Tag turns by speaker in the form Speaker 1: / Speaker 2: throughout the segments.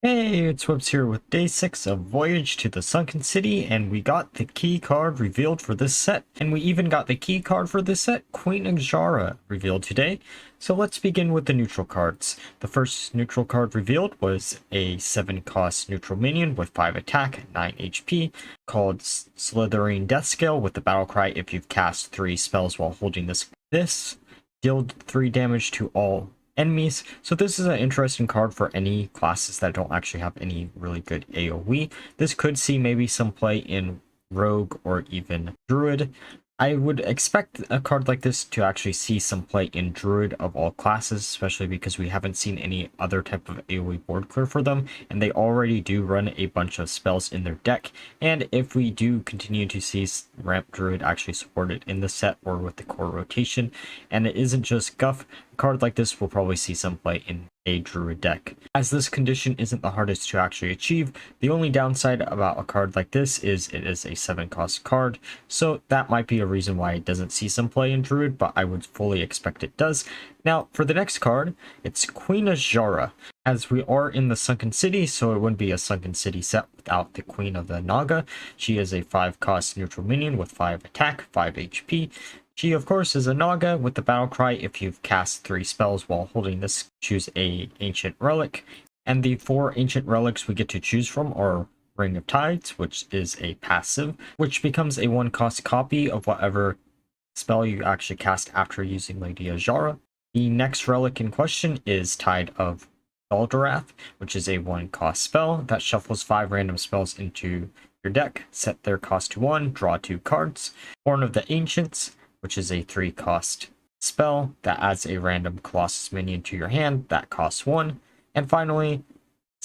Speaker 1: Hey, it's Webs here with day 6 of Voyage to the Sunken City, and we got the key card revealed for this set, and we even got the key card for this set, Queen Aszhara, revealed today. So let's begin with the neutral cards. The first neutral card revealed was a 7-cost neutral minion with 5 attack, 9 HP, called Slithering Death Scale with the battle cry if you've cast 3 spells while holding this dealt 3 damage to all enemies. So this is an interesting card for any classes that don't actually have any really good AoE. This could see maybe some play in Rogue or even Druid. I would expect a card like this to actually see some play in Druid of all classes, especially because we haven't seen any other type of AoE board clear for them, and they already do run a bunch of spells in their deck. And if we do continue to see Ramp Druid actually supported in the set or with the core rotation, and it isn't just Guff, a card like this will probably see some play in a Druid deck. As this condition isn't the hardest to actually achieve, the only downside about a card like this is it is a 7-cost card, so that might be a reason why it doesn't see some play in Druid, but I would fully expect it does. Now, for the next card, it's Queen Aszhara. As we are in the Sunken City, so it wouldn't be a Sunken City set without the Queen of the Naga. She is a 5-cost neutral minion with 5 attack, 5 HP. She, of course, is a Naga with the battle cry if you've cast 3 spells while holding this, choose a ancient relic. And the 4 ancient relics we get to choose from are Ring of Tides, which is a passive, which becomes a 1-cost copy of whatever spell you actually cast after using Lady Aszhara. The next relic in question is Tide of Dalderath, which is a 1-cost spell that shuffles 5 random spells into your deck, set their cost to 1, draw 2 cards. Horn of the Ancients, which is a 3-cost spell that adds a random Colossus minion to your hand that costs 1. And finally,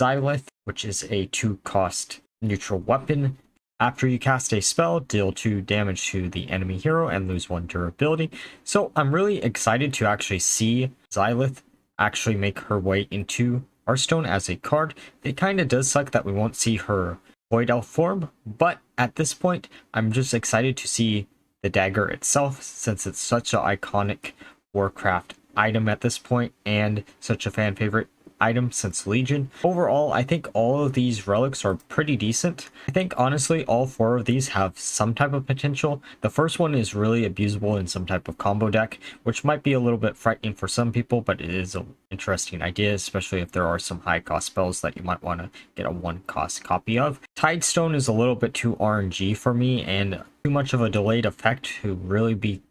Speaker 1: Xylith, which is a 2-cost neutral weapon. After you cast a spell, deal 2 damage to the enemy hero and lose 1 durability. So I'm really excited to actually see Xylith actually make her way into Hearthstone as a card. It kind of does suck that we won't see her Void Elf form, but at this point, I'm just excited to see the dagger itself, since it's such an iconic Warcraft item at this point and such a fan favorite item since Legion. Overall, I think all of these relics are pretty decent. I think honestly all 4 of these have some type of potential. The first one is really abusable in some type of combo deck, which might be a little bit frightening for some people, but it is an interesting idea, especially if there are some high cost spells that you might want to get a 1-cost copy of. Tidestone is a little bit too RNG for me and too much of a delayed effect to really be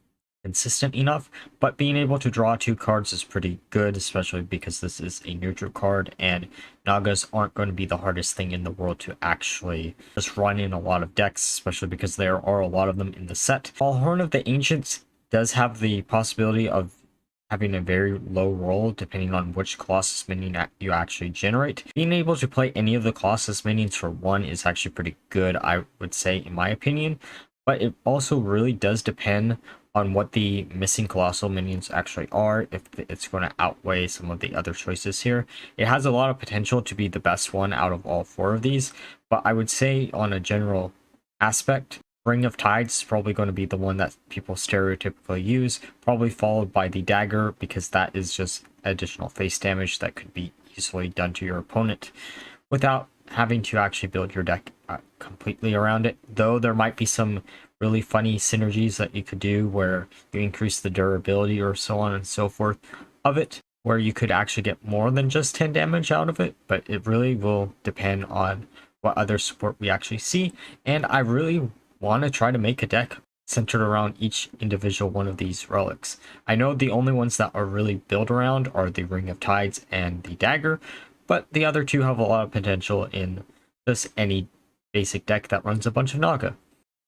Speaker 1: consistent enough, but being able to draw 2 cards is pretty good, especially because this is a neutral card and Nagas aren't going to be the hardest thing in the world to actually just run in a lot of decks, especially because there are a lot of them in the set. While Horn of the Ancients does have the possibility of having a very low roll depending on which Colossus minion you actually generate, being able to play any of the Colossus minions for 1 is actually pretty good, I would say, in my opinion. But it also really does depend on what the missing Colossal minions actually are, if it's going to outweigh some of the other choices here. It has a lot of potential to be the best one out of all 4 of these, but I would say on a general aspect, Ring of Tides is probably going to be the one that people stereotypically use, probably followed by the Dagger, because that is just additional face damage that could be easily done to your opponent without having to actually build your deck completely around it. Though there might be some really funny synergies that you could do where you increase the durability or so on and so forth of it, where you could actually get more than just 10 damage out of it, but it really will depend on what other support we actually see. And I really want to try to make a deck centered around each individual one of these relics. I know the only ones that are really built around are the Ring of Tides and the Dagger, but the other 2 have a lot of potential in just any basic deck that runs a bunch of Naga.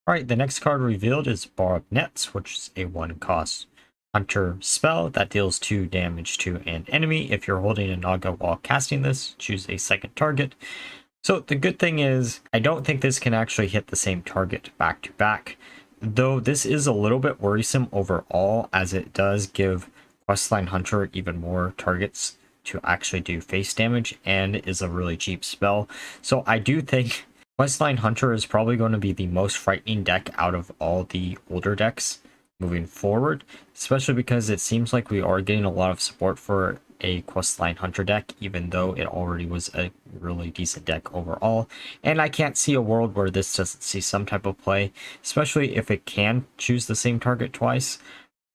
Speaker 1: Alright, the next card revealed is Barbed Nets, which is a 1-cost hunter spell that deals 2 damage to an enemy. If you're holding a Naga while casting this, choose a second target. So the good thing is, I don't think this can actually hit the same target back to back, though this is a little bit worrisome overall, as it does give Questline Hunter even more targets to actually do face damage and is a really cheap spell. So I do think Questline Hunter is probably going to be the most frightening deck out of all the older decks moving forward, especially because it seems like we are getting a lot of support for a Questline Hunter deck, even though it already was a really decent deck overall. And I can't see a world where this doesn't see some type of play, especially if it can choose the same target twice.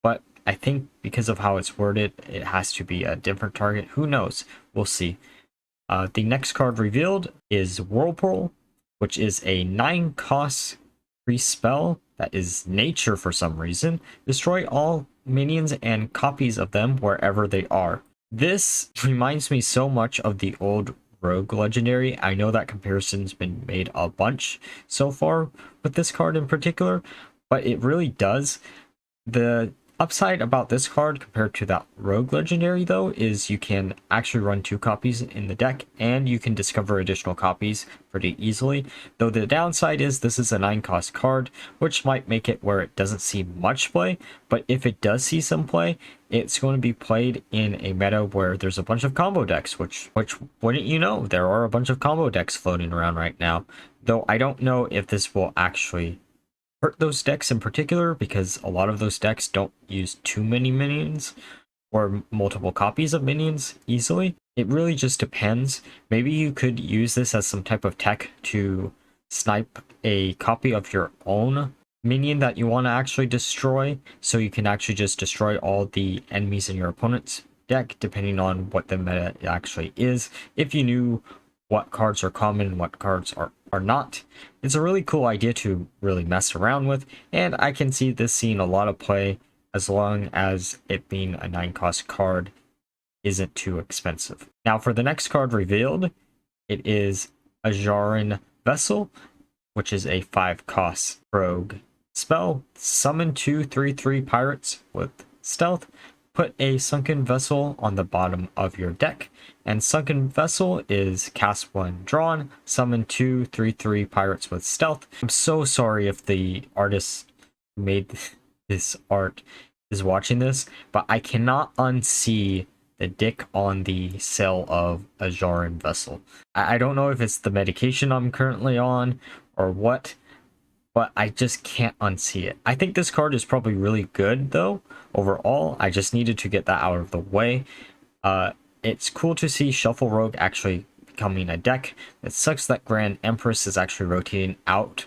Speaker 1: But I think because of how it's worded, it has to be a different target. Who knows? We'll see. The next card revealed is Whirlpool, which is a 9-cost free spell that is nature for some reason. Destroy all minions and copies of them wherever they are. This reminds me so much of the old Rogue Legendary. I know that comparison's been made a bunch so far with this card in particular, but it really does. The upside about this card compared to that Rogue Legendary, though, is you can actually run 2 copies in the deck, and you can discover additional copies pretty easily. Though the downside is this is a 9-cost card, which might make it where it doesn't see much play, but if it does see some play, it's going to be played in a meta where there's a bunch of combo decks, which wouldn't you know, there are a bunch of combo decks floating around right now. Though I don't know if this will actually hurt those decks in particular, because a lot of those decks don't use too many minions or multiple copies of minions easily. It really just depends. Maybe you could use this as some type of tech to snipe a copy of your own minion that you want to actually destroy, so you can actually just destroy all the enemies in your opponent's deck, depending on what the meta actually is. If you knew what cards are common and what cards are not. It's a really cool idea to really mess around with, and I can see this seeing a lot of play as long as it being a 9-cost card isn't too expensive. Now for the next card revealed, it is Aszharan Vessel, which is a 5-cost rogue spell. Summon 2 3/3 pirates with stealth. Put a Sunken Vessel on the bottom of your deck, and Sunken Vessel is cast when drawn, summon 2 3/3 pirates with stealth. I'm so sorry if the artist who made this art is watching this, but I cannot unsee the dick on the sail of Aszharan Vessel. I don't know if it's the medication I'm currently on or what, but I just can't unsee it. I think this card is probably really good, though, overall. I just needed to get that out of the way. It's cool to see Shuffle Rogue actually becoming a deck. It sucks that Grand Empress is actually rotating out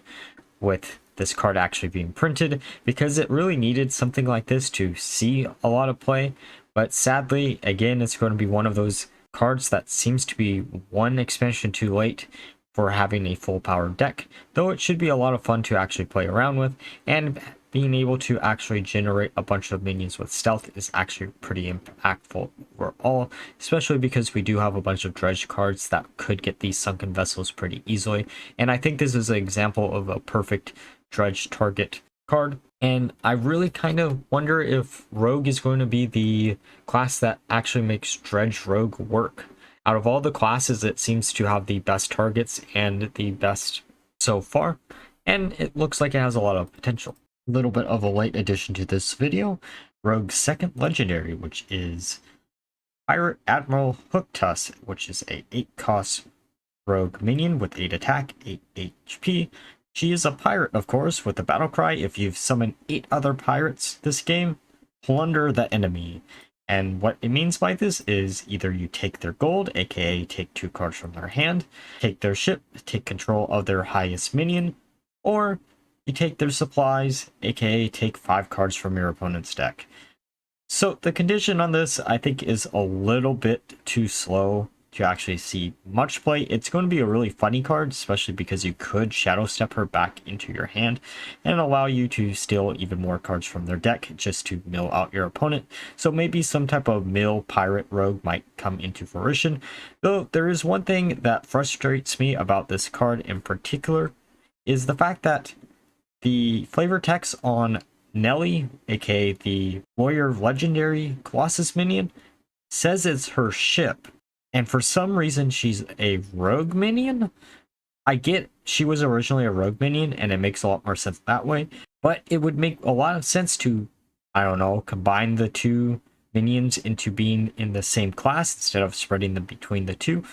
Speaker 1: with this card actually being printed, because it really needed something like this to see a lot of play. But sadly, again, it's going to be one of those cards that seems to be one expansion too late for having a full power deck, though it should be a lot of fun to actually play around with, and being able to actually generate a bunch of minions with stealth is actually pretty impactful overall, especially because we do have a bunch of Dredge cards that could get these Sunken Vessels pretty easily, and I think this is an example of a perfect Dredge target card. And I really kind of wonder if Rogue is going to be the class that actually makes Dredge Rogue work. Out of all the classes, it seems to have the best targets and the best so far, and it looks like it has a lot of potential. A little bit of a late addition to this video, Rogue's second legendary, which is Pirate Admiral Hooktusk, which is a 8-cost rogue minion with 8 attack, 8 HP. She is a pirate, of course, with the battle cry. If you've summoned 8 other pirates this game, plunder the enemy. And what it means by this is either you take their gold, aka take 2 cards from their hand, take their ship, take control of their highest minion, or you take their supplies, aka take 5 cards from your opponent's deck. So the condition on this, I think, is a little bit too slow to actually see much play. It's going to be a really funny card, especially because you could Shadow Step her back into your hand and allow you to steal even more cards from their deck just to mill out your opponent. So maybe some type of mill pirate rogue might come into fruition. Though there is one thing that frustrates me about this card in particular, is the fact that the flavor text on Nelly, aka the Warrior Legendary Colossus minion, says it's her ship. And for some reason, she's a rogue minion. I get she was originally a rogue minion, and it makes a lot more sense that way. But it would make a lot of sense to, I don't know, combine the 2 minions into being in the same class instead of spreading them between the 2.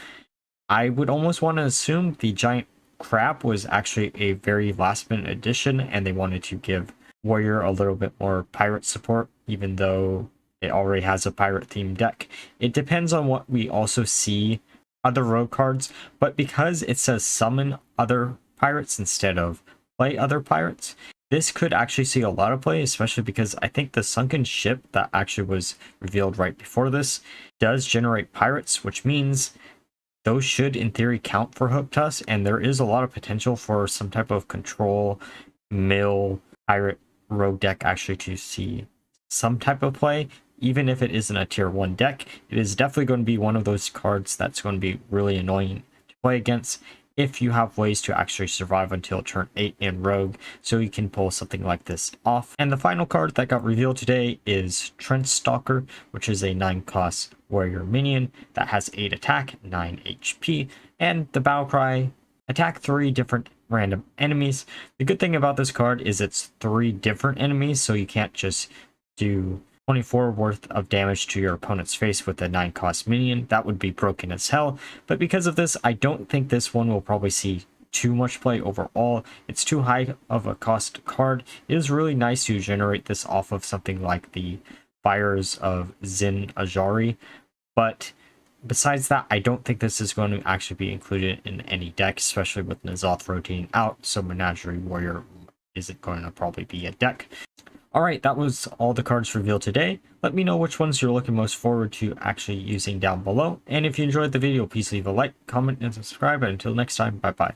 Speaker 1: I would almost want to assume the giant crab was actually a very last minute addition, and they wanted to give Warrior a little bit more pirate support, even though it already has a pirate themed deck. It depends on what we also see other rogue cards, but because it says summon other pirates instead of play other pirates, this could actually see a lot of play, especially because I think the sunken ship that actually was revealed right before this does generate pirates, which means those should in theory count for Hooktusk, and there is a lot of potential for some type of control mill pirate rogue deck actually to see some type of play. Even if it isn't a tier 1 deck, it is definitely going to be one of those cards that's going to be really annoying to play against if you have ways to actually survive until turn 8 in Rogue, so you can pull something like this off. And the final card that got revealed today is Trench Stalker, which is a 9-cost warrior minion that has 8 attack, 9 HP, and the battle cry, attack 3 different random enemies. The good thing about this card is it's 3 different enemies, so you can't just do 24 worth of damage to your opponent's face with a 9-cost minion. That would be broken as hell. But because of this, I don't think this one will probably see too much play overall. It's too high of a cost card. It is really nice to generate this off of something like the Fires of Zin Aszhara. But besides that, I don't think this is going to actually be included in any deck, especially with N'Zoth rotating out. So Menagerie Warrior isn't going to probably be a deck. Alright, that was all the cards revealed today. Let me know which ones you're looking most forward to actually using down below. And if you enjoyed the video, please leave a like, comment, and subscribe. And until next time, bye bye.